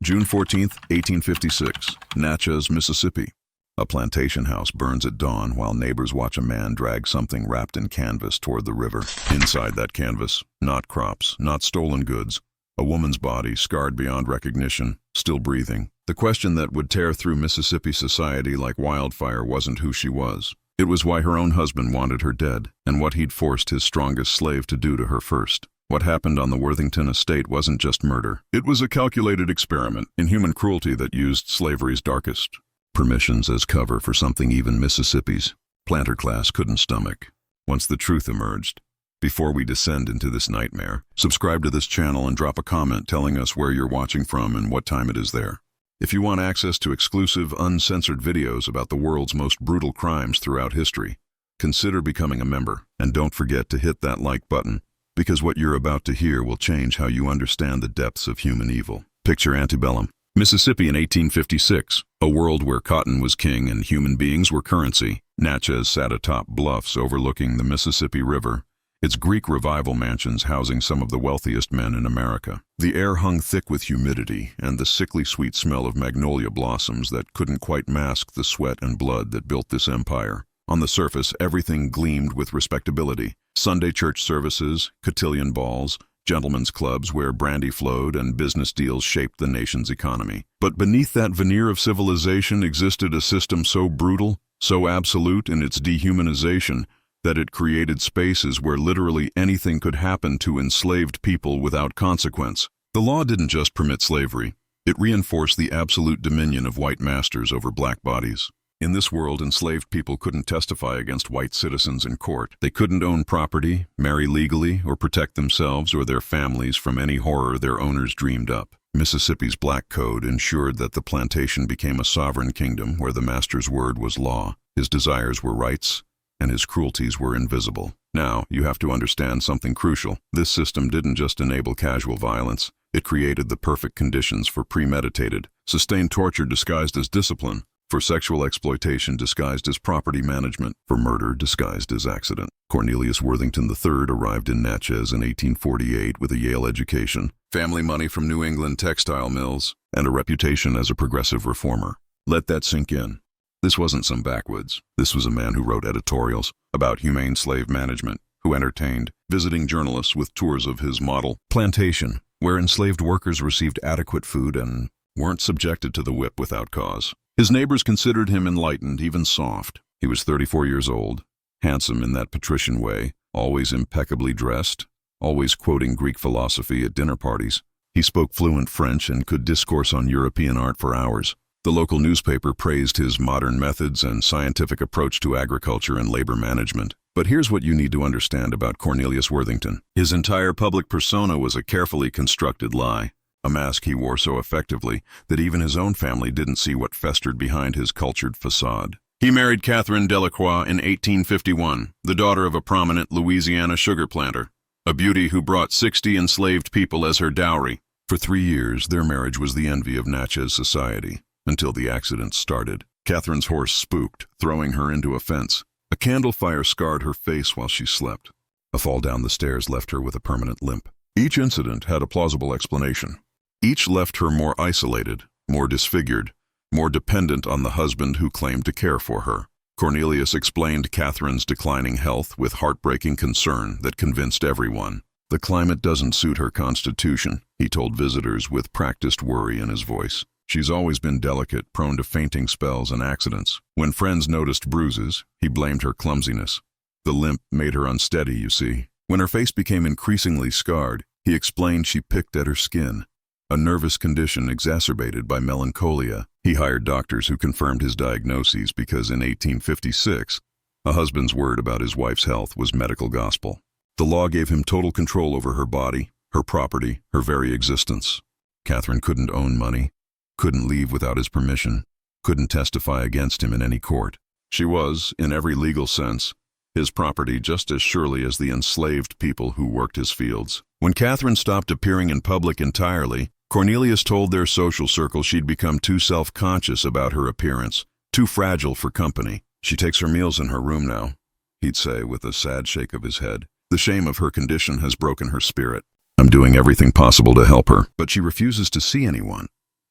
June 14, 1856, Natchez, Mississippi. A plantation house burns at dawn while neighbors watch a man drag something wrapped in canvas toward the river. Inside that canvas, not crops, not stolen goods, a woman's body scarred beyond recognition, still breathing. The question that would tear through Mississippi society like wildfire wasn't who she was. It was why her own husband wanted her dead, and what he'd forced his strongest slave to do to her first. What happened on the Worthington estate wasn't just murder. It was a calculated experiment in human cruelty that used slavery's darkest permissions as cover for something even Mississippi's planter class couldn't stomach. Once the truth emerged, before we descend into this nightmare, subscribe to this channel and drop a comment telling us where you're watching from and what time it is there. If you want access to exclusive, uncensored videos about the world's most brutal crimes throughout history, consider becoming a member. And don't forget to hit that like button, because what you're about to hear will change how you understand the depths of human evil. Picture antebellum. Mississippi in 1856, a world where cotton was king and human beings were currency. Natchez sat atop bluffs overlooking the Mississippi River, its Greek Revival mansions housing some of the wealthiest men in America. The air hung thick with humidity and the sickly sweet smell of magnolia blossoms that couldn't quite mask the sweat and blood that built this empire. On the surface, everything gleamed with respectability. Sunday church services, cotillion balls, gentlemen's clubs where brandy flowed and business deals shaped the nation's economy. But beneath that veneer of civilization existed a system so brutal, so absolute in its dehumanization, that it created spaces where literally anything could happen to enslaved people without consequence. The law didn't just permit slavery, it reinforced the absolute dominion of white masters over black bodies. In this world, enslaved people couldn't testify against white citizens in court. They couldn't own property, marry legally, or protect themselves or their families from any horror their owners dreamed up. Mississippi's Black Code ensured that the plantation became a sovereign kingdom where the master's word was law, his desires were rights, and his cruelties were invisible. Now, you have to understand something crucial. This system didn't just enable casual violence. It created the perfect conditions for premeditated, sustained torture disguised as discipline, for sexual exploitation disguised as property management, for murder disguised as accident. Cornelius Worthington III arrived in Natchez in 1848 with a Yale education, family money from New England textile mills, and a reputation as a progressive reformer. Let that sink in. This wasn't some backwoods. This was a man who wrote editorials about humane slave management, who entertained visiting journalists with tours of his model plantation, where enslaved workers received adequate food and weren't subjected to the whip without cause. His neighbors considered him enlightened, even soft. He was 34 years old, handsome in that patrician way, always impeccably dressed, always quoting Greek philosophy at dinner parties. He spoke fluent French and could discourse on European art for hours. The local newspaper praised his modern methods and scientific approach to agriculture and labor management. But here's what you need to understand about Cornelius Worthington. His entire public persona was a carefully constructed lie. A mask he wore so effectively that even his own family didn't see what festered behind his cultured facade. He married Catherine Delacroix in 1851, the daughter of a prominent Louisiana sugar planter, a beauty who brought 60 enslaved people as her dowry. For 3 years, their marriage was the envy of Natchez society, until the accident started. Catherine's horse spooked, throwing her into a fence. A candle fire scarred her face while she slept. A fall down the stairs left her with a permanent limp. Each incident had a plausible explanation. Each left her more isolated, more disfigured, more dependent on the husband who claimed to care for her. Cornelius explained Catherine's declining health with heartbreaking concern that convinced everyone. The climate doesn't suit her constitution, he told visitors with practiced worry in his voice. She's always been delicate, prone to fainting spells and accidents. When friends noticed bruises, he blamed her clumsiness. The limp made her unsteady, you see. When her face became increasingly scarred, he explained she picked at her skin, a nervous condition exacerbated by melancholia. He hired doctors who confirmed his diagnoses because in 1856, a husband's word about his wife's health was medical gospel. The law gave him total control over her body, her property, her very existence. Catherine couldn't own money, couldn't leave without his permission, couldn't testify against him in any court. She was, in every legal sense, his property just as surely as the enslaved people who worked his fields. When Catherine stopped appearing in public entirely, Cornelius told their social circle she'd become too self-conscious about her appearance, too fragile for company. She takes her meals in her room now, he'd say with a sad shake of his head. The shame of her condition has broken her spirit. I'm doing everything possible to help her, but she refuses to see anyone.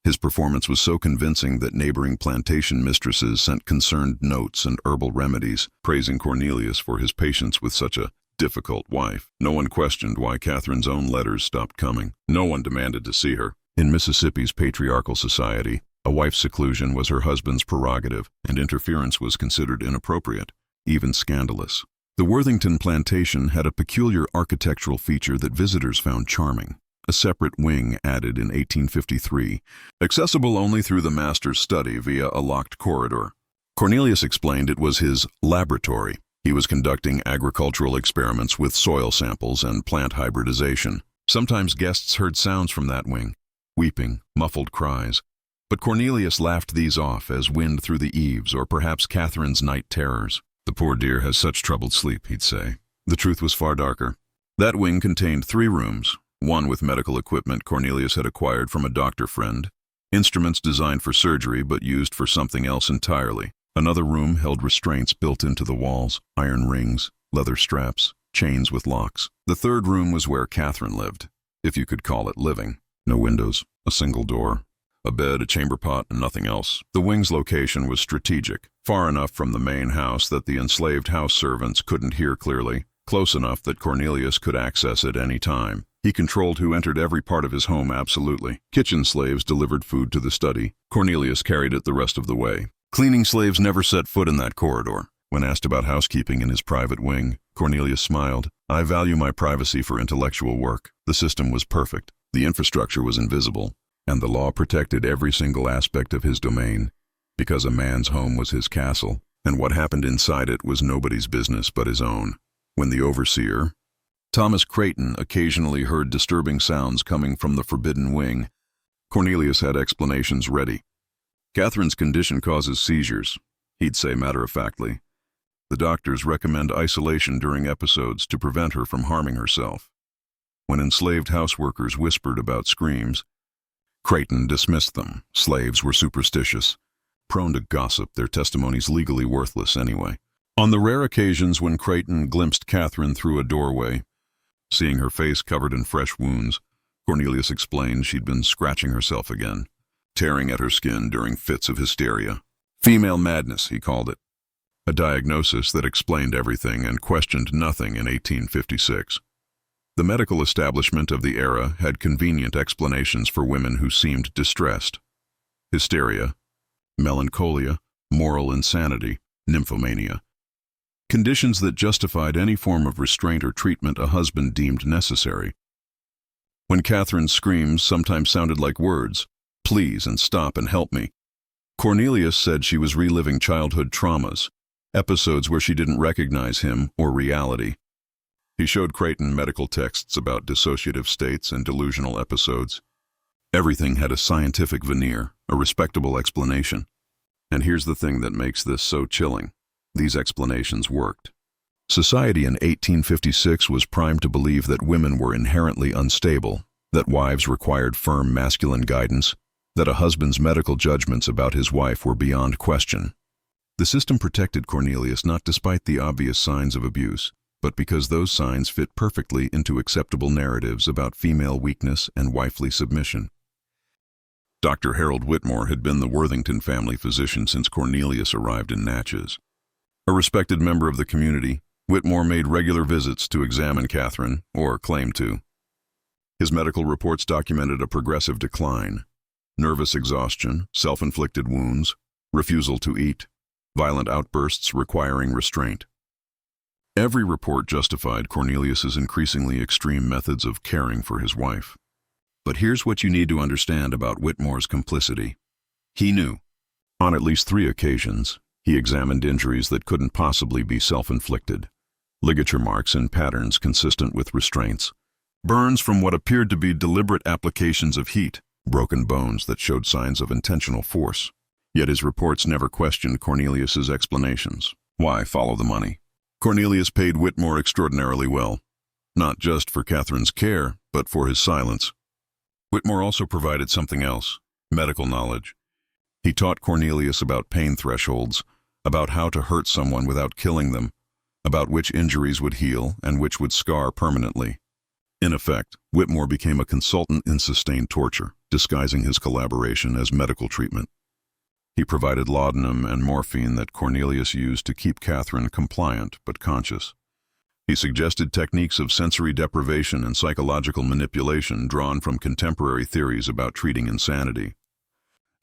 His performance was so convincing that neighboring plantation mistresses sent concerned notes and herbal remedies, praising Cornelius for his patience with such a difficult wife. No one questioned why Catherine's own letters stopped coming. No one demanded to see her. In Mississippi's patriarchal society, a wife's seclusion was her husband's prerogative, and interference was considered inappropriate, even scandalous. The Worthington plantation had a peculiar architectural feature that visitors found charming. A separate wing added in 1853, accessible only through the master's study via a locked corridor. Cornelius explained it was his laboratory. He was conducting agricultural experiments with soil samples and plant hybridization. Sometimes guests heard sounds from that wing, weeping, muffled cries. But Cornelius laughed these off as wind through the eaves or perhaps Catherine's night terrors. "The poor dear has such troubled sleep," he'd say. The truth was far darker. That wing contained 3 rooms, one with medical equipment Cornelius had acquired from a doctor friend, instruments designed for surgery but used for something else entirely. Another room held restraints built into the walls, iron rings, leather straps, chains with locks. The 3rd room was where Catherine lived, if you could call it living. No windows, a single door, a bed, a chamber pot, and nothing else. The wing's location was strategic, far enough from the main house that the enslaved house servants couldn't hear clearly, close enough that Cornelius could access it any time. He controlled who entered every part of his home absolutely. Kitchen slaves delivered food to the study. Cornelius carried it the rest of the way. Cleaning slaves never set foot in that corridor. When asked about housekeeping in his private wing, Cornelius smiled. "I value my privacy for intellectual work." The system was perfect. The infrastructure was invisible, and the law protected every single aspect of his domain, because a man's home was his castle, and what happened inside it was nobody's business but his own. When the overseer, Thomas Creighton, occasionally heard disturbing sounds coming from the forbidden wing, Cornelius had explanations ready. "Catherine's condition causes seizures," he'd say matter-of-factly. "The doctors recommend isolation during episodes to prevent her from harming herself." When enslaved houseworkers whispered about screams, Creighton dismissed them. Slaves were superstitious, prone to gossip, their testimonies legally worthless anyway. On the rare occasions when Creighton glimpsed Catherine through a doorway, seeing her face covered in fresh wounds, Cornelius explained she'd been scratching herself again, tearing at her skin during fits of hysteria. Female madness, he called it. A diagnosis that explained everything and questioned nothing in 1856. The medical establishment of the era had convenient explanations for women who seemed distressed. Hysteria, melancholia, moral insanity, nymphomania. Conditions that justified any form of restraint or treatment a husband deemed necessary. When Catherine's screams sometimes sounded like words, "Please and stop and help me," Cornelius said she was reliving childhood traumas, episodes where she didn't recognize him or reality. He showed Creighton medical texts about dissociative states and delusional episodes. Everything had a scientific veneer, a respectable explanation. And here's the thing that makes this so chilling. These explanations worked. Society in 1856 was primed to believe that women were inherently unstable, that wives required firm masculine guidance, that a husband's medical judgments about his wife were beyond question. The system protected Cornelius not despite the obvious signs of abuse, but because those signs fit perfectly into acceptable narratives about female weakness and wifely submission. Dr. Harold Whitmore had been the Worthington family physician since Cornelius arrived in Natchez. A respected member of the community, Whitmore made regular visits to examine Catherine, or claimed to. His medical reports documented a progressive decline: nervous exhaustion, self-inflicted wounds, refusal to eat, violent outbursts requiring restraint. Every report justified Cornelius's increasingly extreme methods of caring for his wife. But here's what you need to understand about Whitmore's complicity. He knew. On at least 3 occasions, he examined injuries that couldn't possibly be self-inflicted. Ligature marks in patterns consistent with restraints. Burns from what appeared to be deliberate applications of heat. Broken bones that showed signs of intentional force. Yet his reports never questioned Cornelius's explanations. Why follow the money? Cornelius paid Whitmore extraordinarily well, not just for Catherine's care, but for his silence. Whitmore also provided something else: medical knowledge. He taught Cornelius about pain thresholds, about how to hurt someone without killing them, about which injuries would heal and which would scar permanently. In effect, Whitmore became a consultant in sustained torture. disguising his collaboration as medical treatment. He provided laudanum and morphine that Cornelius used to keep Catherine compliant but conscious. He suggested techniques of sensory deprivation and psychological manipulation drawn from contemporary theories about treating insanity.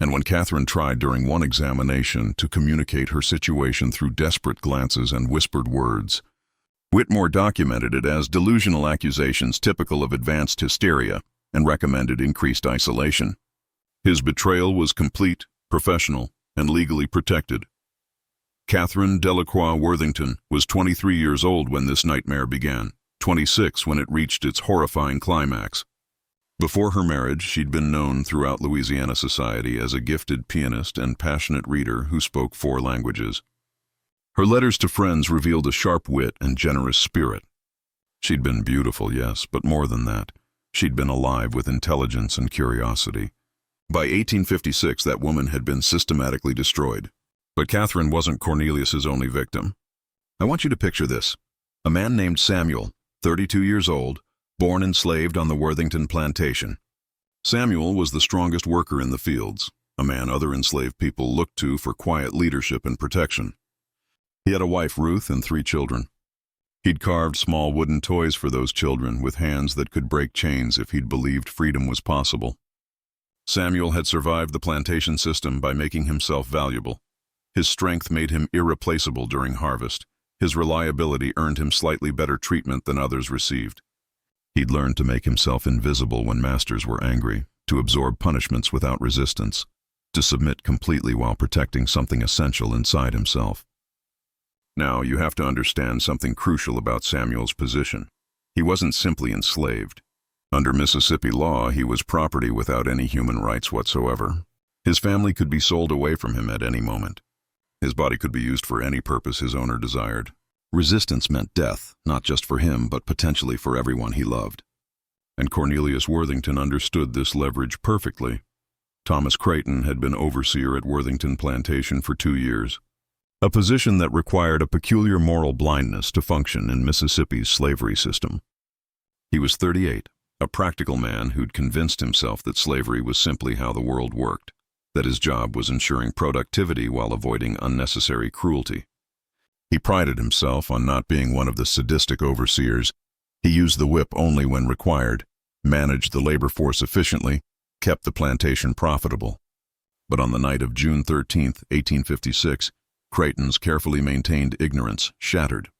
And when Catherine tried during one examination to communicate her situation through desperate glances and whispered words, Whitmore documented it as delusional accusations typical of advanced hysteria and recommended increased isolation. His betrayal was complete, professional, and legally protected. Catherine Delacroix Worthington was 23 years old when this nightmare began, 26 when it reached its horrifying climax. Before her marriage, she'd been known throughout Louisiana society as a gifted pianist and passionate reader who spoke 4 languages. Her letters to friends revealed a sharp wit and generous spirit. She'd been beautiful, yes, but more than that. She'd been alive with intelligence and curiosity. By 1856, that woman had been systematically destroyed. But Catherine wasn't Cornelius's only victim. I want you to picture this. A man named Samuel, 32 years old, born enslaved on the Worthington plantation. Samuel was the strongest worker in the fields, a man other enslaved people looked to for quiet leadership and protection. He had a wife, Ruth, and 3 children. He'd carved small wooden toys for those children with hands that could break chains if he'd believed freedom was possible. Samuel had survived the plantation system by making himself valuable. His strength made him irreplaceable during harvest. His reliability earned him slightly better treatment than others received. He'd learned to make himself invisible when masters were angry, to absorb punishments without resistance, to submit completely while protecting something essential inside himself. Now, you have to understand something crucial about Samuel's position. He wasn't simply enslaved. Under Mississippi law, he was property without any human rights whatsoever. His family could be sold away from him at any moment. His body could be used for any purpose his owner desired. Resistance meant death, not just for him, but potentially for everyone he loved. And Cornelius Worthington understood this leverage perfectly. Thomas Creighton had been overseer at Worthington Plantation for 2 years, a position that required a peculiar moral blindness to function in Mississippi's slavery system. He was 38, a practical man who'd convinced himself that slavery was simply how the world worked, that his job was ensuring productivity while avoiding unnecessary cruelty. He prided himself on not being one of the sadistic overseers. He used the whip only when required, managed the labor force efficiently, kept the plantation profitable. But on the night of June 13, 1856, Creighton's carefully maintained ignorance shattered.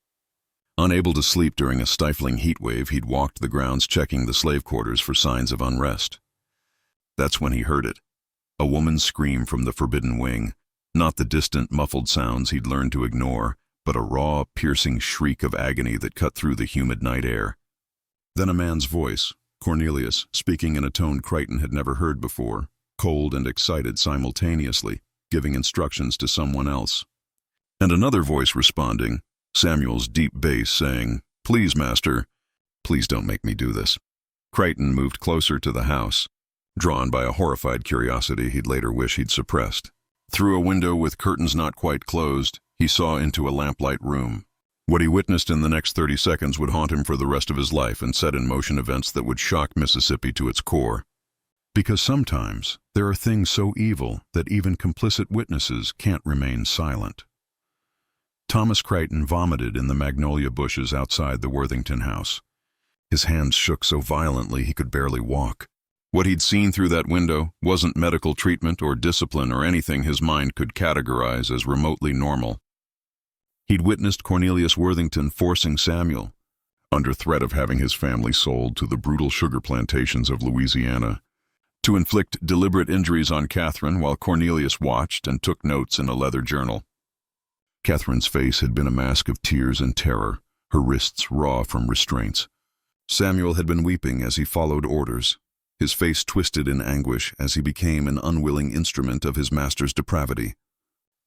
Unable to sleep during a stifling heat wave, he'd walked the grounds checking the slave quarters for signs of unrest. That's when he heard it. A woman's scream from the forbidden wing, not the distant, muffled sounds he'd learned to ignore, but a raw, piercing shriek of agony that cut through the humid night air. Then a man's voice, Cornelius, speaking in a tone Creighton had never heard before, cold and excited simultaneously, giving instructions to someone else. And another voice responding, Samuel's deep bass, saying, "Please, master, please don't make me do this." Creighton moved closer to the house, drawn by a horrified curiosity he'd later wish he'd suppressed. Through a window with curtains not quite closed, he saw into a lamplight room. What he witnessed in the next 30 seconds would haunt him for the rest of his life and set in motion events that would shock Mississippi to its core. Because sometimes there are things so evil that even complicit witnesses can't remain silent. Thomas Creighton vomited in the magnolia bushes outside the Worthington house. His hands shook so violently he could barely walk. What he'd seen through that window wasn't medical treatment or discipline or anything his mind could categorize as remotely normal. He'd witnessed Cornelius Worthington forcing Samuel, under threat of having his family sold to the brutal sugar plantations of Louisiana, to inflict deliberate injuries on Catherine while Cornelius watched and took notes in a leather journal. Catherine's face had been a mask of tears and terror, her wrists raw from restraints. Samuel had been weeping as he followed orders, his face twisted in anguish as he became an unwilling instrument of his master's depravity.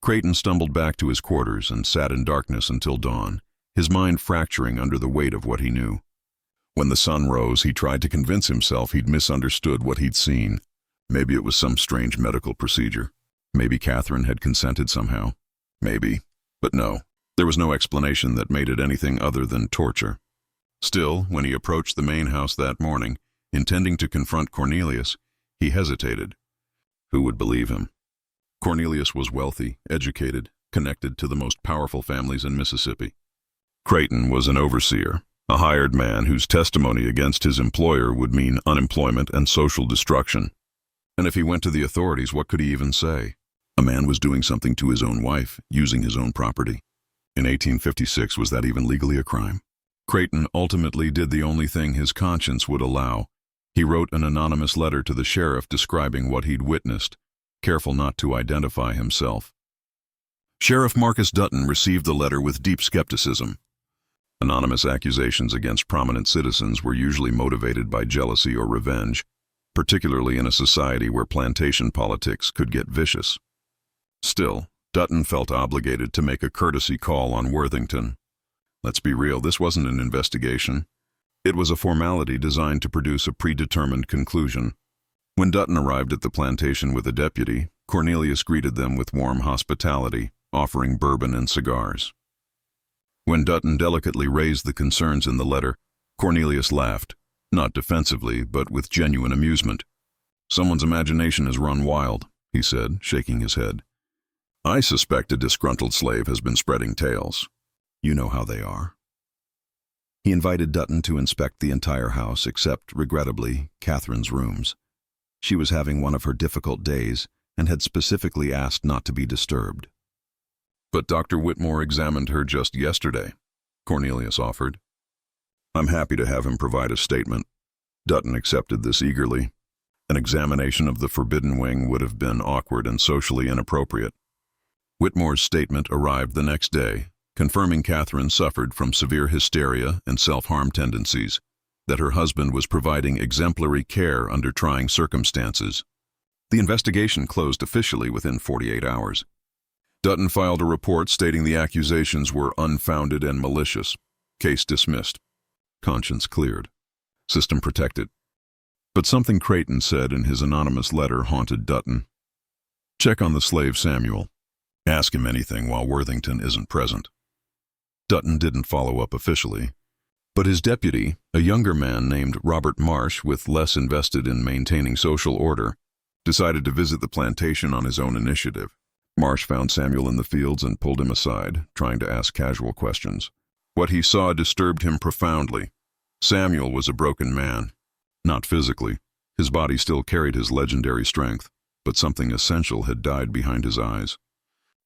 Creighton stumbled back to his quarters and sat in darkness until dawn, his mind fracturing under the weight of what he knew. When the sun rose, he tried to convince himself he'd misunderstood what he'd seen. Maybe it was some strange medical procedure. Maybe Catherine had consented somehow. Maybe. But no, there was no explanation that made it anything other than torture. Still, when he approached the main house that morning, intending to confront Cornelius, He hesitated. Who would believe him? Cornelius was wealthy, educated, connected to the most powerful families in Mississippi. Creighton was an overseer, a hired man whose testimony against his employer would mean unemployment and social destruction. And if he went to the authorities, what could he even say? A man was doing something to his own wife, using his own property. In 1856, was that even legally a crime? Creighton ultimately did the only thing his conscience would allow. He wrote an anonymous letter to the sheriff describing what he'd witnessed, careful not to identify himself. Sheriff Marcus Dutton received the letter with deep skepticism. Anonymous accusations against prominent citizens were usually motivated by jealousy or revenge, particularly in a society where plantation politics could get vicious. Still, Dutton felt obligated to make a courtesy call on Worthington. Let's be real, this wasn't an investigation. It was a formality designed to produce a predetermined conclusion. When Dutton arrived at the plantation with a deputy, Cornelius greeted them with warm hospitality, offering bourbon and cigars. When Dutton delicately raised the concerns in the letter, Cornelius laughed, not defensively, but with genuine amusement. "Someone's imagination has run wild," he said, shaking his head. "I suspect a disgruntled slave has been spreading tales. You know how they are." He invited Dutton to inspect the entire house except, regrettably, Catherine's rooms. She was having one of her difficult days and had specifically asked not to be disturbed. "But Dr. Whitmore examined her just yesterday," Cornelius offered. "I'm happy to have him provide a statement." Dutton accepted this eagerly. An examination of the forbidden wing would have been awkward and socially inappropriate. Whitmore's statement arrived the next day, confirming Catherine suffered from severe hysteria and self-harm tendencies, that her husband was providing exemplary care under trying circumstances. The investigation closed officially within 48 hours. Dutton filed a report stating the accusations were unfounded and malicious. Case dismissed. Conscience cleared. System protected. But something Creighton said in his anonymous letter haunted Dutton. "Check on the slave Samuel. Ask him anything while Worthington isn't present." Dutton didn't follow up officially, but his deputy, a younger man named Robert Marsh with less invested in maintaining social order, decided to visit the plantation on his own initiative. Marsh found Samuel in the fields and pulled him aside, trying to ask casual questions. What he saw disturbed him profoundly. Samuel was a broken man. Not physically. His body still carried his legendary strength, but something essential had died behind his eyes.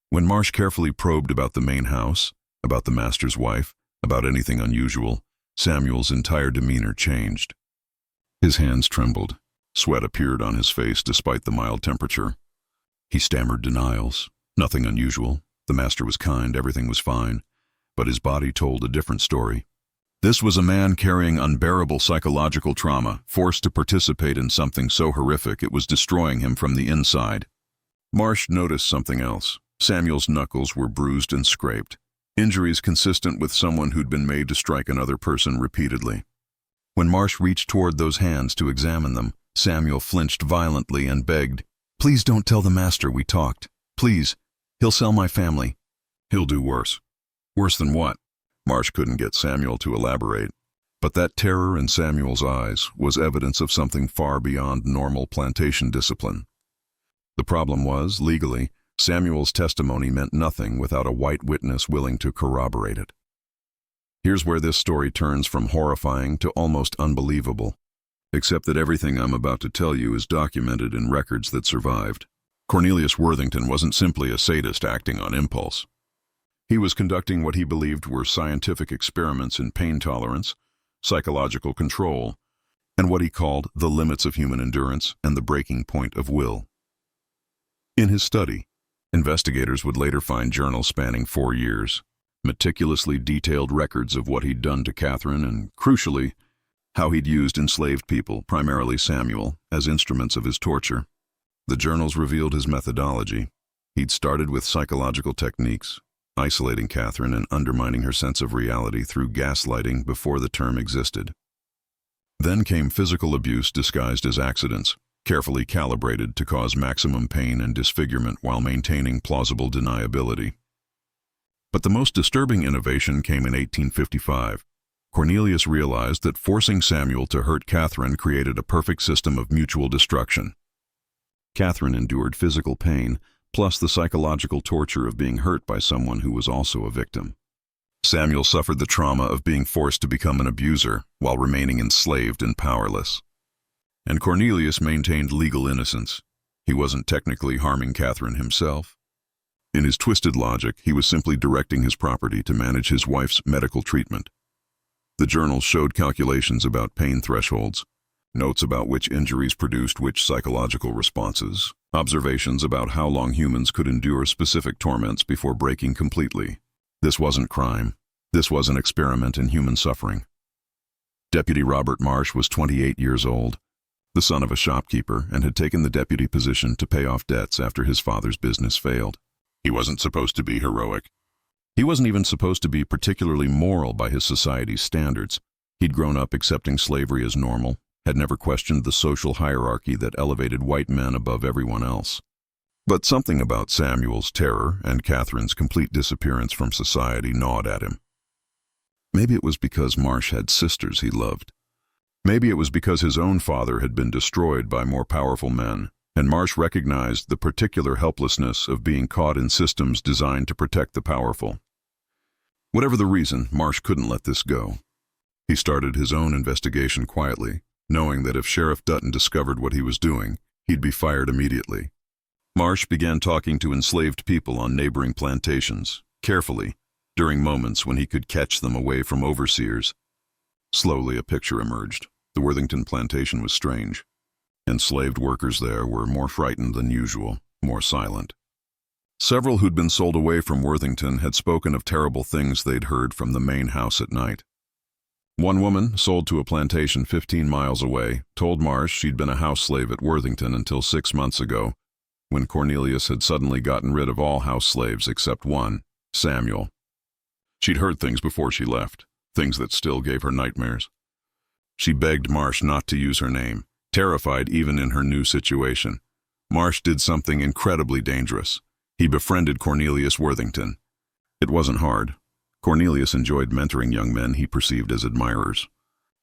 When Marsh carefully probed about the main house, about the master's wife, about anything unusual, Samuel's entire demeanor changed. His hands trembled. Sweat appeared on his face despite the mild temperature. He stammered denials. Nothing unusual. The master was kind, everything was fine. But his body told a different story. This was a man carrying unbearable psychological trauma, forced to participate in something so horrific it was destroying him from the inside. Marsh noticed something else. Samuel's knuckles were bruised and scraped, injuries consistent with someone who'd been made to strike another person repeatedly. When Marsh reached toward those hands to examine them, Samuel flinched violently and begged, "Please don't tell the master we talked. Please. He'll sell my family." "He'll do worse." "Worse than what?" Marsh couldn't get Samuel to elaborate. But that terror in Samuel's eyes was evidence of something far beyond normal plantation discipline. The problem was, legally, Samuel's testimony meant nothing without a white witness willing to corroborate it. Here's where this story turns from horrifying to almost unbelievable. Except that everything I'm about to tell you is documented in records that survived. Cornelius Worthington wasn't simply a sadist acting on impulse. He was conducting what he believed were scientific experiments in pain tolerance, psychological control, and what he called the limits of human endurance and the breaking point of will. In his study, investigators would later find journals spanning 4 years, meticulously detailed records of what he'd done to Catherine and, crucially, how he'd used enslaved people, primarily Samuel, as instruments of his torture. The journals revealed his methodology. He'd started with psychological techniques, isolating Catherine and undermining her sense of reality through gaslighting before the term existed. Then came physical abuse disguised as accidents, carefully calibrated to cause maximum pain and disfigurement while maintaining plausible deniability. But the most disturbing innovation came in 1855. Cornelius realized that forcing Samuel to hurt Catherine created a perfect system of mutual destruction. Catherine endured physical pain, plus the psychological torture of being hurt by someone who was also a victim. Samuel suffered the trauma of being forced to become an abuser while remaining enslaved and powerless. And Cornelius maintained legal innocence. He wasn't technically harming Catherine himself. In his twisted logic, he was simply directing his property to manage his wife's medical treatment. The journals showed calculations about pain thresholds, notes about which injuries produced which psychological responses, observations about how long humans could endure specific torments before breaking completely. This wasn't crime. This was an experiment in human suffering. Deputy Robert Marsh was 28 years old, the son of a shopkeeper, and had taken the deputy position to pay off debts after his father's business failed. He wasn't supposed to be heroic. He wasn't even supposed to be particularly moral by his society's standards. He'd grown up accepting slavery as normal, had never questioned the social hierarchy that elevated white men above everyone else. But something about Samuel's terror and Catherine's complete disappearance from society gnawed at him. Maybe it was because Marsh had sisters he loved. Maybe it was because his own father had been destroyed by more powerful men, and Marsh recognized the particular helplessness of being caught in systems designed to protect the powerful. Whatever the reason, Marsh couldn't let this go. He started his own investigation quietly, knowing that if Sheriff Dutton discovered what he was doing, he'd be fired immediately. Marsh began talking to enslaved people on neighboring plantations, carefully, during moments when he could catch them away from overseers. Slowly, a picture emerged. The Worthington plantation was strange. Enslaved workers there were more frightened than usual, more silent. Several who'd been sold away from Worthington had spoken of terrible things they'd heard from the main house at night. One woman, sold to a plantation 15 miles away, told Marsh she'd been a house slave at Worthington until 6 months ago, when Cornelius had suddenly gotten rid of all house slaves except one, Samuel. She'd heard things before she left, things that still gave her nightmares. She begged Marsh not to use her name, terrified even in her new situation. Marsh did something incredibly dangerous. He befriended Cornelius Worthington. It wasn't hard. Cornelius enjoyed mentoring young men he perceived as admirers.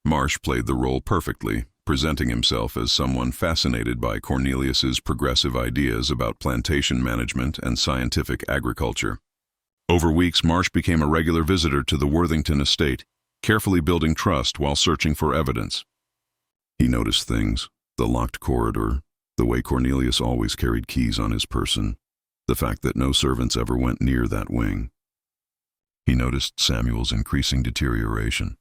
Marsh played the role perfectly, presenting himself as someone fascinated by Cornelius's progressive ideas about plantation management and scientific agriculture. Over weeks, Marsh became a regular visitor to the Worthington estate, carefully building trust while searching for evidence. He noticed things, the locked corridor, the way Cornelius always carried keys on his person, the fact that no servants ever went near that wing. He noticed Samuel's increasing deterioration.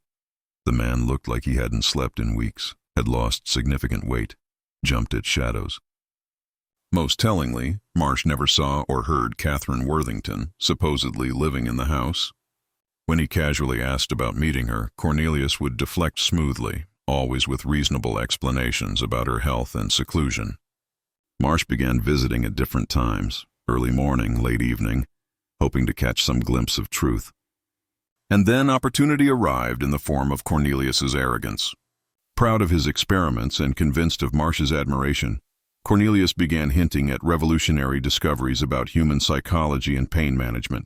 The man looked like he hadn't slept in weeks, had lost significant weight, jumped at shadows. Most tellingly, Marsh never saw or heard Catherine Worthington, supposedly living in the house. When he casually asked about meeting her, Cornelius would deflect smoothly, always with reasonable explanations about her health and seclusion. Marsh began visiting at different times, early morning, late evening, hoping to catch some glimpse of truth. And then opportunity arrived in the form of Cornelius's arrogance. Proud of his experiments and convinced of Marsh's admiration, Cornelius began hinting at revolutionary discoveries about human psychology and pain management.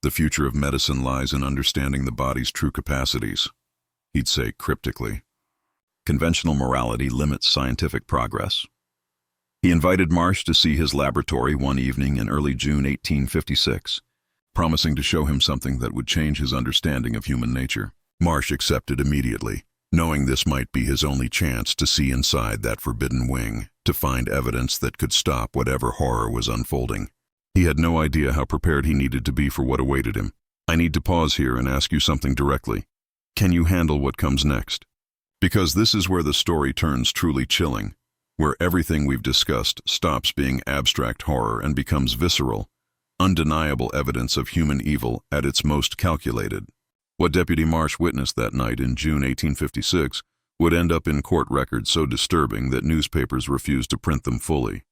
The future of medicine lies in understanding the body's true capacities, he'd say cryptically. Conventional morality limits scientific progress. He invited Marsh to see his laboratory one evening in early June 1856, promising to show him something that would change his understanding of human nature. Marsh accepted immediately, knowing this might be his only chance to see inside that forbidden wing, to find evidence that could stop whatever horror was unfolding. He had no idea how prepared he needed to be for what awaited him. I need to pause here and ask you something directly. Can you handle what comes next? Because this is where the story turns truly chilling, where everything we've discussed stops being abstract horror and becomes visceral, undeniable evidence of human evil at its most calculated. What Deputy Marsh witnessed that night in June 1856 would end up in court records so disturbing that newspapers refused to print them fully.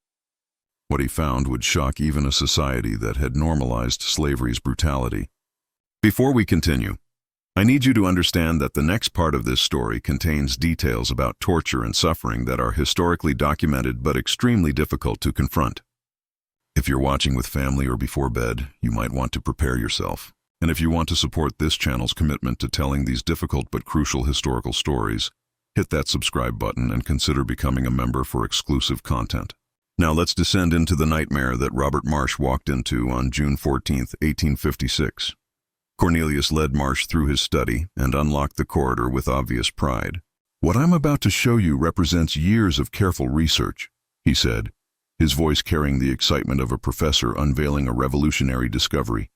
What he found would shock even a society that had normalized slavery's brutality. Before we continue, I need you to understand that the next part of this story contains details about torture and suffering that are historically documented but extremely difficult to confront. If you're watching with family or before bed, you might want to prepare yourself. And if you want to support this channel's commitment to telling these difficult but crucial historical stories, hit that subscribe button and consider becoming a member for exclusive content. Now let's descend into the nightmare that Robert Marsh walked into on June 14th, 1856. Cornelius led Marsh through his study and unlocked the corridor with obvious pride. "What I'm about to show you represents years of careful research," he said, his voice carrying the excitement of a professor unveiling a revolutionary discovery.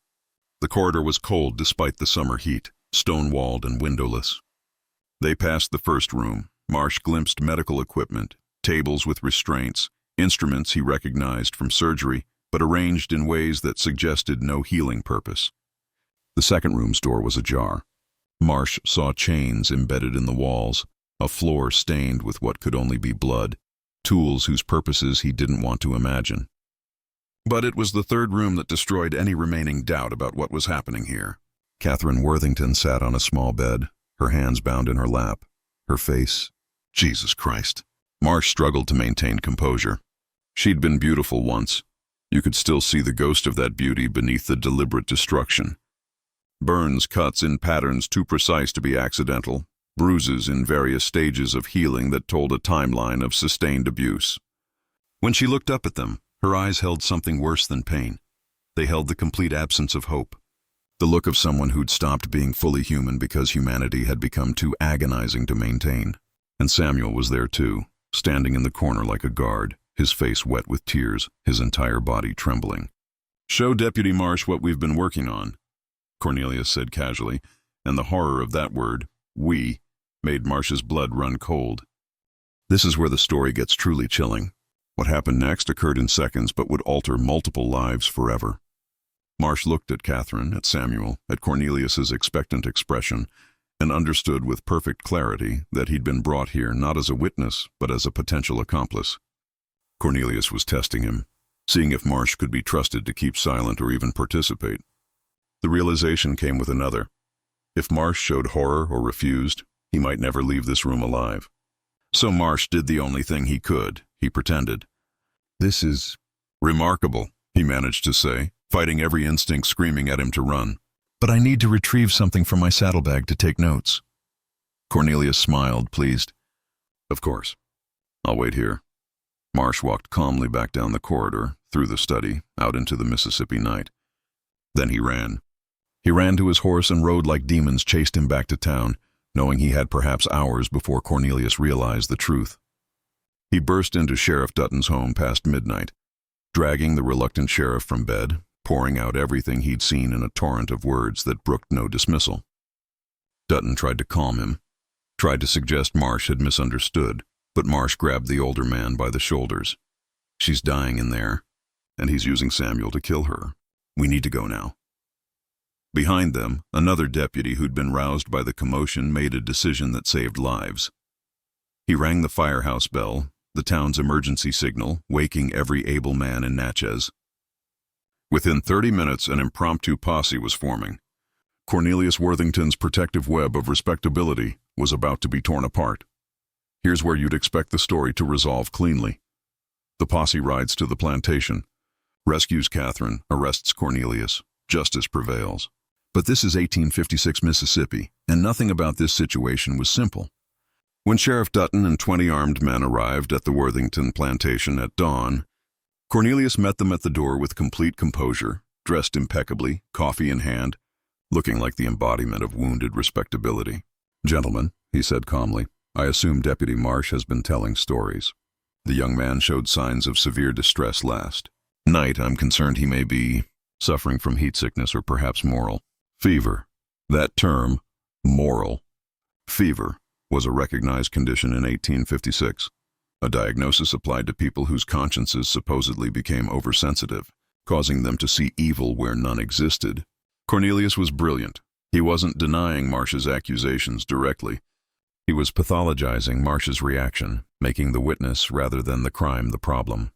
The corridor was cold despite the summer heat, stone-walled and windowless. They passed the first room. Marsh glimpsed medical equipment, tables with restraints, instruments he recognized from surgery, but arranged in ways that suggested no healing purpose. The second room's door was ajar. Marsh saw chains embedded in the walls, a floor stained with what could only be blood, tools whose purposes he didn't want to imagine. But it was the third room that destroyed any remaining doubt about what was happening here. Catherine Worthington sat on a small bed, her hands bound in her lap, her face... Jesus Christ. Marsh struggled to maintain composure. She'd been beautiful once. You could still see the ghost of that beauty beneath the deliberate destruction. Burns, cuts in patterns too precise to be accidental, bruises in various stages of healing that told a timeline of sustained abuse. When she looked up at them, her eyes held something worse than pain. They held the complete absence of hope. The look of someone who'd stopped being fully human because humanity had become too agonizing to maintain. And Samuel was there too, standing in the corner like a guard, his face wet with tears, his entire body trembling. "Show Deputy Marsh what we've been working on," Cornelius said casually, and the horror of that word, "we," made Marsh's blood run cold. This is where the story gets truly chilling. What happened next occurred in seconds but would alter multiple lives forever. Marsh looked at Catherine, at Samuel, at Cornelius's expectant expression, and understood with perfect clarity that he'd been brought here not as a witness, but as a potential accomplice. Cornelius was testing him, seeing if Marsh could be trusted to keep silent or even participate. The realization came with another. If Marsh showed horror or refused, he might never leave this room alive. So Marsh did the only thing he could. He pretended. "This is remarkable," he managed to say, fighting every instinct screaming at him to run. "But I need to retrieve something from my saddlebag to take notes." Cornelius smiled, pleased. "Of course. I'll wait here." Marsh walked calmly back down the corridor, through the study, out into the Mississippi night. Then he ran. He ran to his horse and rode like demons chased him back to town, knowing he had perhaps hours before Cornelius realized the truth. He burst into Sheriff Dutton's home past midnight, dragging the reluctant sheriff from bed, pouring out everything he'd seen in a torrent of words that brooked no dismissal. Dutton tried to calm him, tried to suggest Marsh had misunderstood, but Marsh grabbed the older man by the shoulders. "She's dying in there, and he's using Samuel to kill her. We need to go now." Behind them, another deputy who'd been roused by the commotion made a decision that saved lives. He rang the firehouse bell, the town's emergency signal, waking every able man in Natchez. Within 30 minutes, an impromptu posse was forming. Cornelius Worthington's protective web of respectability was about to be torn apart. Here's where you'd expect the story to resolve cleanly. The posse rides to the plantation, rescues Catherine, arrests Cornelius. Justice prevails. But this is 1856 Mississippi, and nothing about this situation was simple. When Sheriff Dutton and 20 armed men arrived at the Worthington plantation at dawn, Cornelius met them at the door with complete composure, dressed impeccably, coffee in hand, looking like the embodiment of wounded respectability. "Gentlemen," he said calmly, "I assume Deputy Marsh has been telling stories." The young man showed signs of severe distress last night. "I'm concerned he may be suffering from heat sickness or perhaps moral fever." That term, moral fever, was a recognized condition in 1856, a diagnosis applied to people whose consciences supposedly became oversensitive, causing them to see evil where none existed. Cornelius was brilliant. He wasn't denying Marsh's accusations directly. He was pathologizing Marsh's reaction, making the witness rather than the crime the problem.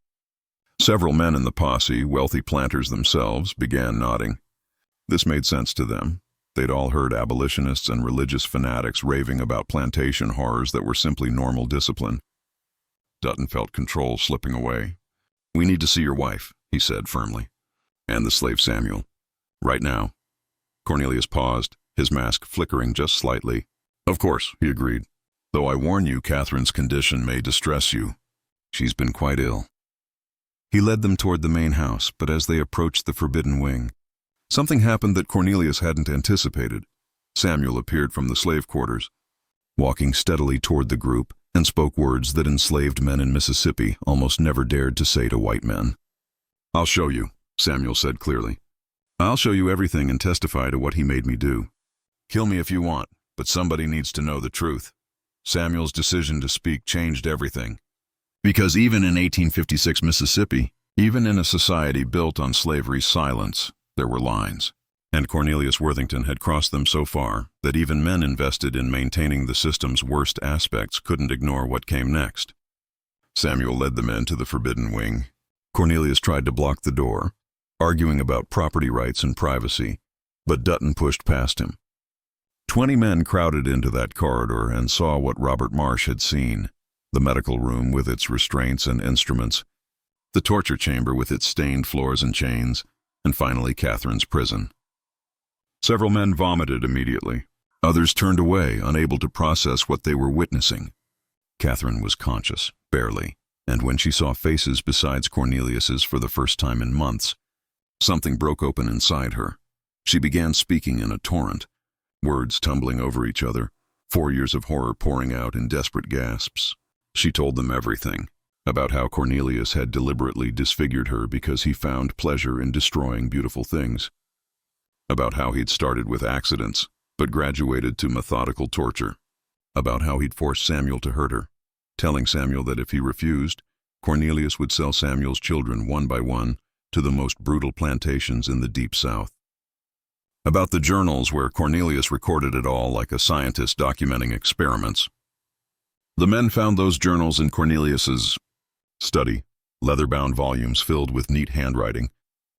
Several men in the posse, wealthy planters themselves, began nodding. This made sense to them. They'd all heard abolitionists and religious fanatics raving about plantation horrors that were simply normal discipline. Dutton felt control slipping away. "We need to see your wife," he said firmly, "and the slave Samuel. Right now." Cornelius paused, his mask flickering just slightly. "Of course," he agreed. "Though I warn you, Catherine's condition may distress you. She's been quite ill." He led them toward the main house, but as they approached the forbidden wing, something happened that Cornelius hadn't anticipated. Samuel appeared from the slave quarters, walking steadily toward the group, and spoke words that enslaved men in Mississippi almost never dared to say to white men. "I'll show you," Samuel said clearly. "I'll show you everything and testify to what he made me do. Kill me if you want, but somebody needs to know the truth." Samuel's decision to speak changed everything. Because even in 1856 Mississippi, even in a society built on slavery's silence, there were lines. And Cornelius Worthington had crossed them so far that even men invested in maintaining the system's worst aspects couldn't ignore what came next. Samuel led the men to the forbidden wing. Cornelius tried to block the door, arguing about property rights and privacy, but Dutton pushed past him. 20 men crowded into that corridor and saw what Robert Marsh had seen: the medical room with its restraints and instruments, the torture chamber with its stained floors and chains, and finally Catherine's prison. Several men vomited immediately. Others turned away, unable to process what they were witnessing. Catherine was conscious, barely, and when she saw faces besides Cornelius's for the first time in months, something broke open inside her. She began speaking in a torrent, words tumbling over each other, 4 years of horror pouring out in desperate gasps. She told them everything, about how Cornelius had deliberately disfigured her because he found pleasure in destroying beautiful things, about how he'd started with accidents, but graduated to methodical torture, about how he'd forced Samuel to hurt her, telling Samuel that if he refused, Cornelius would sell Samuel's children one by one to the most brutal plantations in the Deep South. About the journals where Cornelius recorded it all like a scientist documenting experiments. The men found those journals in Cornelius's study, leather-bound volumes filled with neat handwriting,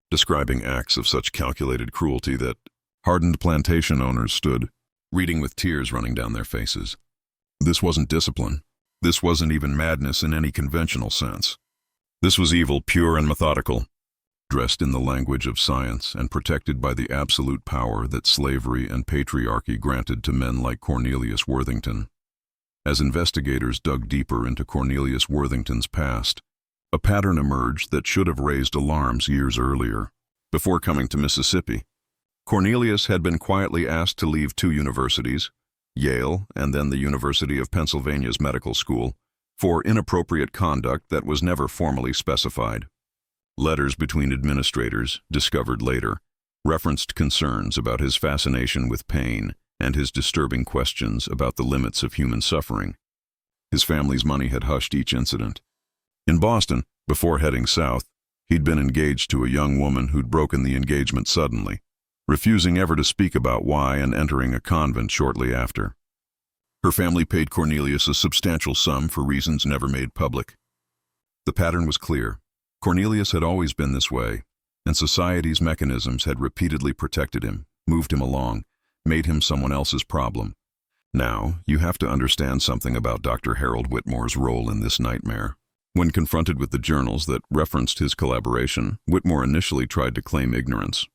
describing acts of such calculated cruelty that hardened plantation owners stood, reading with tears running down their faces. This wasn't discipline. This wasn't even madness in any conventional sense. This was evil, pure and methodical, dressed in the language of science and protected by the absolute power that slavery and patriarchy granted to men like Cornelius Worthington. As investigators dug deeper into Cornelius Worthington's past, a pattern emerged that should have raised alarms years earlier. Before coming to Mississippi, Cornelius had been quietly asked to leave 2 universities, Yale and then the University of Pennsylvania's medical school, for inappropriate conduct that was never formally specified. Letters between administrators, discovered later, referenced concerns about his fascination with pain and his disturbing questions about the limits of human suffering. His family's money had hushed each incident. In Boston, before heading south, he'd been engaged to a young woman who'd broken the engagement suddenly, refusing ever to speak about why and entering a convent shortly after. Her family paid Cornelius a substantial sum for reasons never made public. The pattern was clear. Cornelius had always been this way, and society's mechanisms had repeatedly protected him, moved him along, made him someone else's problem. Now, you have to understand something about Dr. Harold Whitmore's role in this nightmare. When confronted with the journals that referenced his collaboration, Whitmore initially tried to claim ignorance.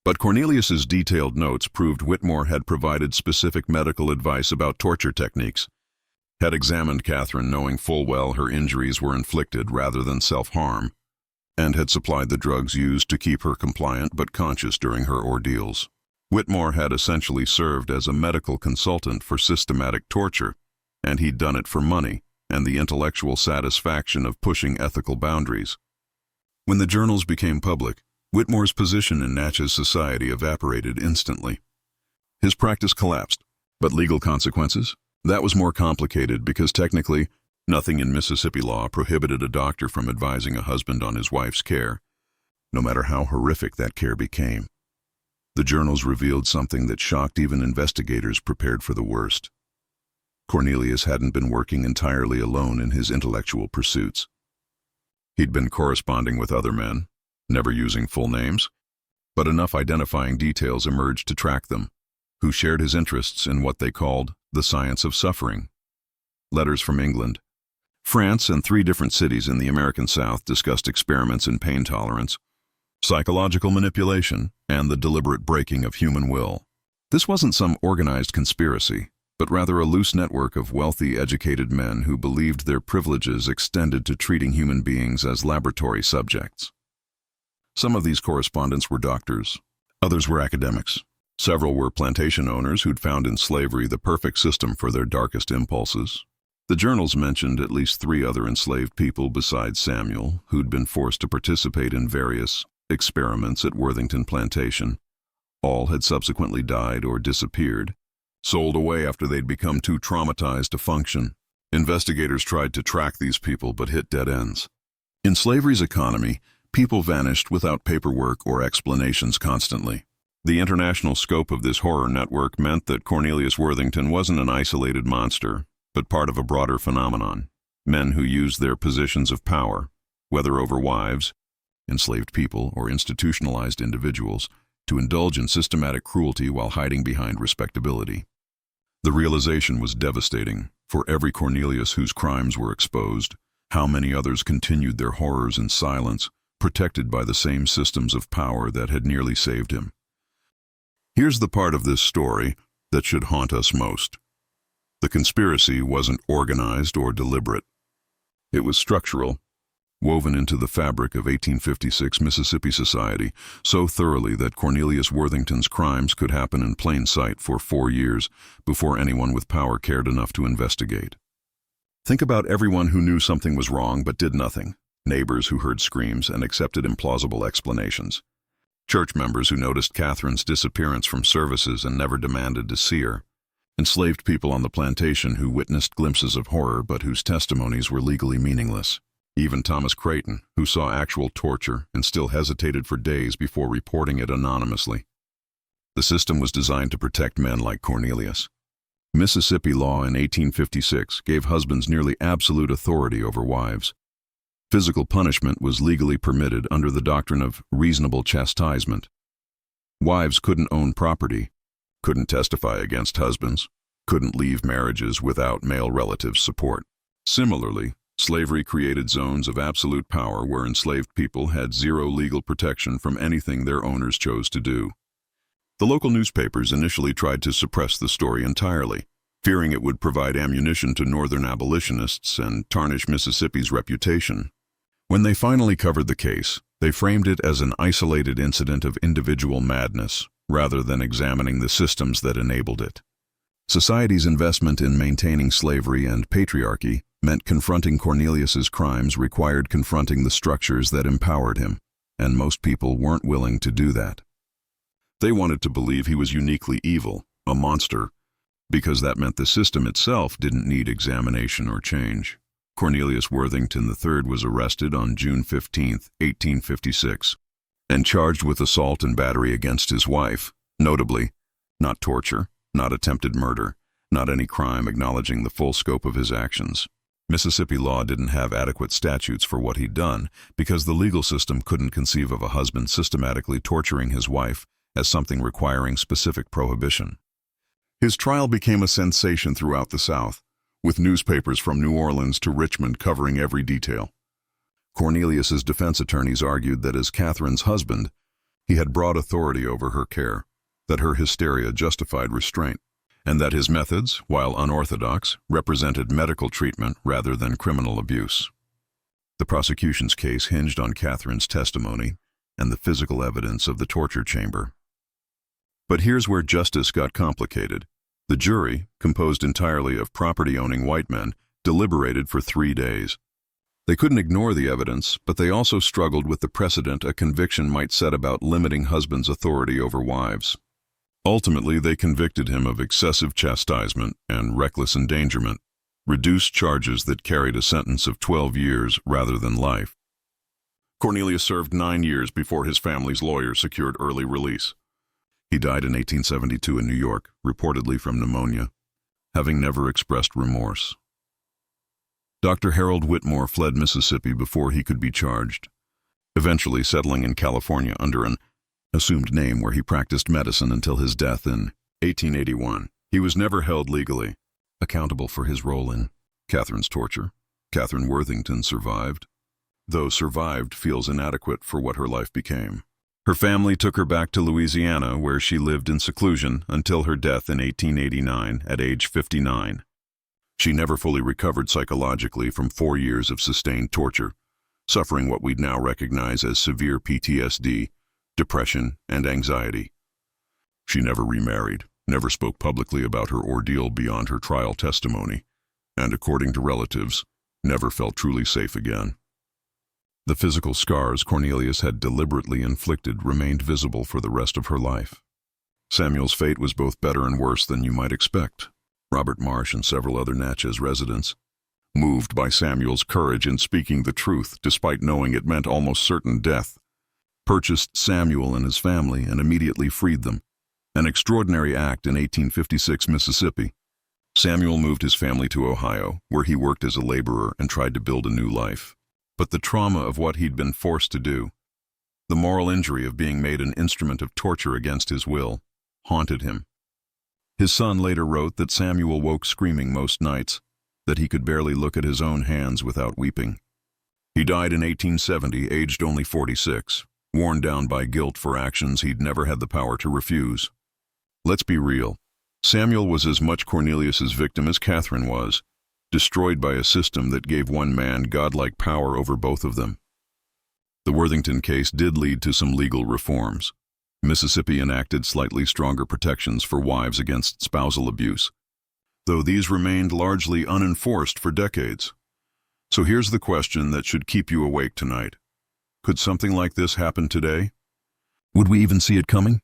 But Cornelius's detailed notes proved Whitmore had provided specific medical advice about torture techniques, had examined Catherine knowing full well her injuries were inflicted rather than self-harm, and had supplied the drugs used to keep her compliant but conscious during her ordeals. Whitmore had essentially served as a medical consultant for systematic torture, and he'd done it for money and the intellectual satisfaction of pushing ethical boundaries. When the journals became public, Whitmore's position in Natchez society evaporated instantly. His practice collapsed, but legal consequences? That was more complicated because technically, nothing in Mississippi law prohibited a doctor from advising a husband on his wife's care, no matter how horrific that care became. The journals revealed something that shocked even investigators prepared for the worst. Cornelius hadn't been working entirely alone in his intellectual pursuits. He'd been corresponding with other men, never using full names, but enough identifying details emerged to track them, who shared his interests in what they called the science of suffering. Letters from England, France, and 3 different cities in the American South discussed experiments in pain tolerance, psychological manipulation, and the deliberate breaking of human will. This wasn't some organized conspiracy, but rather a loose network of wealthy, educated men who believed their privileges extended to treating human beings as laboratory subjects. Some of these correspondents were doctors, others were academics. Several were plantation owners who'd found in slavery the perfect system for their darkest impulses. The journals mentioned at least 3 other enslaved people besides Samuel, who'd been forced to participate in various experiments at Worthington Plantation. All had subsequently died or disappeared, sold away after they'd become too traumatized to function. Investigators tried to track these people but hit dead ends. In slavery's economy, people vanished without paperwork or explanations constantly. The international scope of this horror network meant that Cornelius Worthington wasn't an isolated monster, but part of a broader phenomenon. Men who used their positions of power, whether over wives, enslaved people, or institutionalized individuals, to indulge in systematic cruelty while hiding behind respectability. The realization was devastating. For every Cornelius whose crimes were exposed, how many others continued their horrors in silence, protected by the same systems of power that had nearly saved him. Here's the part of this story that should haunt us most. The conspiracy wasn't organized or deliberate. It was structural, woven into the fabric of 1856 Mississippi society so thoroughly that Cornelius Worthington's crimes could happen in plain sight for 4 years before anyone with power cared enough to investigate. Think about everyone who knew something was wrong but did nothing. Neighbors who heard screams and accepted implausible explanations. Church members who noticed Catherine's disappearance from services and never demanded to see her. Enslaved people on the plantation who witnessed glimpses of horror but whose testimonies were legally meaningless. Even Thomas Creighton, who saw actual torture and still hesitated for days before reporting it anonymously. The system was designed to protect men like Cornelius. Mississippi law in 1856 gave husbands nearly absolute authority over wives. Physical punishment was legally permitted under the doctrine of reasonable chastisement. Wives couldn't own property, couldn't testify against husbands, couldn't leave marriages without male relatives' support. Similarly, slavery created zones of absolute power where enslaved people had zero legal protection from anything their owners chose to do. The local newspapers initially tried to suppress the story entirely, fearing it would provide ammunition to Northern abolitionists and tarnish Mississippi's reputation. When they finally covered the case, they framed it as an isolated incident of individual madness, rather than examining the systems that enabled it. Society's investment in maintaining slavery and patriarchy meant confronting Cornelius's crimes required confronting the structures that empowered him, and most people weren't willing to do that. They wanted to believe he was uniquely evil, a monster, because that meant the system itself didn't need examination or change. Cornelius Worthington III was arrested on June 15, 1856, and charged with assault and battery against his wife, notably, not torture, not attempted murder, not any crime acknowledging the full scope of his actions. Mississippi law didn't have adequate statutes for what he'd done because the legal system couldn't conceive of a husband systematically torturing his wife as something requiring specific prohibition. His trial became a sensation throughout the South, with newspapers from New Orleans to Richmond covering every detail. Cornelius's defense attorneys argued that as Catherine's husband, he had broad authority over her care, that her hysteria justified restraint, and that his methods, while unorthodox, represented medical treatment rather than criminal abuse. The prosecution's case hinged on Catherine's testimony and the physical evidence of the torture chamber. But here's where justice got complicated. The jury, composed entirely of property-owning white men, deliberated for 3 days. They couldn't ignore the evidence, but they also struggled with the precedent a conviction might set about limiting husbands' authority over wives. Ultimately, they convicted him of excessive chastisement and reckless endangerment, reduced charges that carried a sentence of 12 years rather than life. Cornelius served 9 years before his family's lawyer secured early release. He died in 1872 in New York, reportedly from pneumonia, having never expressed remorse. Dr. Harold Whitmore fled Mississippi before he could be charged, eventually settling in California under an assumed name where he practiced medicine until his death in 1881. He was never held legally accountable for his role in Catherine's torture. Catherine Worthington survived, though survived feels inadequate for what her life became. Her family took her back to Louisiana, where she lived in seclusion until her death in 1889 at age 59. She never fully recovered psychologically from 4 years of sustained torture, suffering what we'd now recognize as severe PTSD, depression, and anxiety. She never remarried, never spoke publicly about her ordeal beyond her trial testimony, and according to relatives, never felt truly safe again. The physical scars Cornelius had deliberately inflicted remained visible for the rest of her life. Samuel's fate was both better and worse than you might expect. Robert Marsh and several other Natchez residents, moved by Samuel's courage in speaking the truth despite knowing it meant almost certain death, purchased Samuel and his family and immediately freed them. An extraordinary act in 1856 Mississippi. Samuel moved his family to Ohio, where he worked as a laborer and tried to build a new life. But the trauma of what he'd been forced to do, the moral injury of being made an instrument of torture against his will, haunted him. His son later wrote that Samuel woke screaming most nights, that he could barely look at his own hands without weeping. He died in 1870, aged only 46, worn down by guilt for actions he'd never had the power to refuse. Let's be real. Samuel was as much Cornelius's victim as Catherine was, destroyed by a system that gave one man godlike power over both of them. The Worthington case did lead to some legal reforms. Mississippi enacted slightly stronger protections for wives against spousal abuse, though these remained largely unenforced for decades. So here's the question that should keep you awake tonight. Could something like this happen today? Would we even see it coming?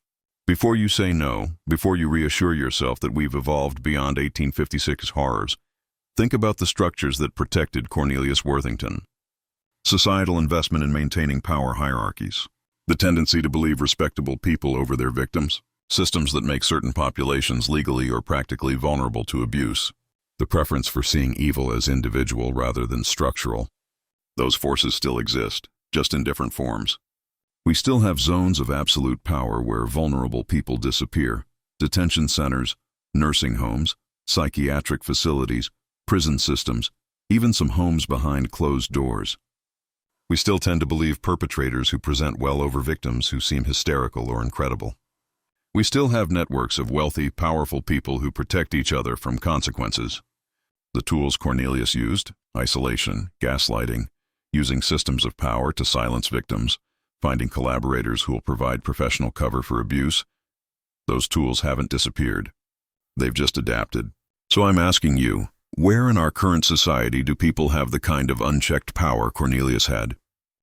Before you say no, before you reassure yourself that we've evolved beyond 1856 horrors, think about the structures that protected Cornelius Worthington. Societal investment in maintaining power hierarchies, the tendency to believe respectable people over their victims, systems that make certain populations legally or practically vulnerable to abuse, the preference for seeing evil as individual rather than structural. Those forces still exist, just in different forms. We still have zones of absolute power where vulnerable people disappear: detention centers, nursing homes, psychiatric facilities, prison systems, even some homes behind closed doors. We still tend to believe perpetrators who present well over victims who seem hysterical or incredible. We still have networks of wealthy, powerful people who protect each other from consequences. The tools Cornelius used, isolation, gaslighting, using systems of power to silence victims, finding collaborators who will provide professional cover for abuse, those tools haven't disappeared. They've just adapted. So I'm asking you, where in our current society do people have the kind of unchecked power Cornelius had?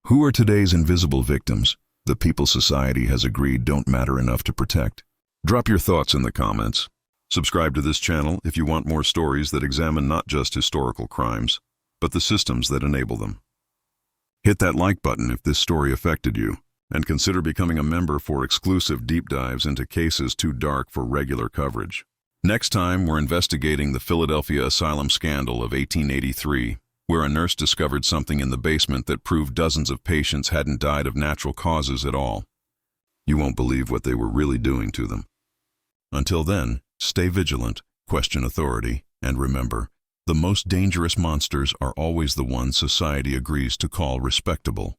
Who are today's invisible victims, the people society has agreed don't matter enough to protect? Drop your thoughts in the comments. Subscribe to this channel if you want more stories that examine not just historical crimes, but the systems that enable them. Hit that like button if this story affected you, and consider becoming a member for exclusive deep dives into cases too dark for regular coverage. Next time, we're investigating the Philadelphia asylum scandal of 1883, where a nurse discovered something in the basement that proved dozens of patients hadn't died of natural causes at all. You won't believe what they were really doing to them. Until then, stay vigilant, question authority, and remember, the most dangerous monsters are always the ones society agrees to call respectable.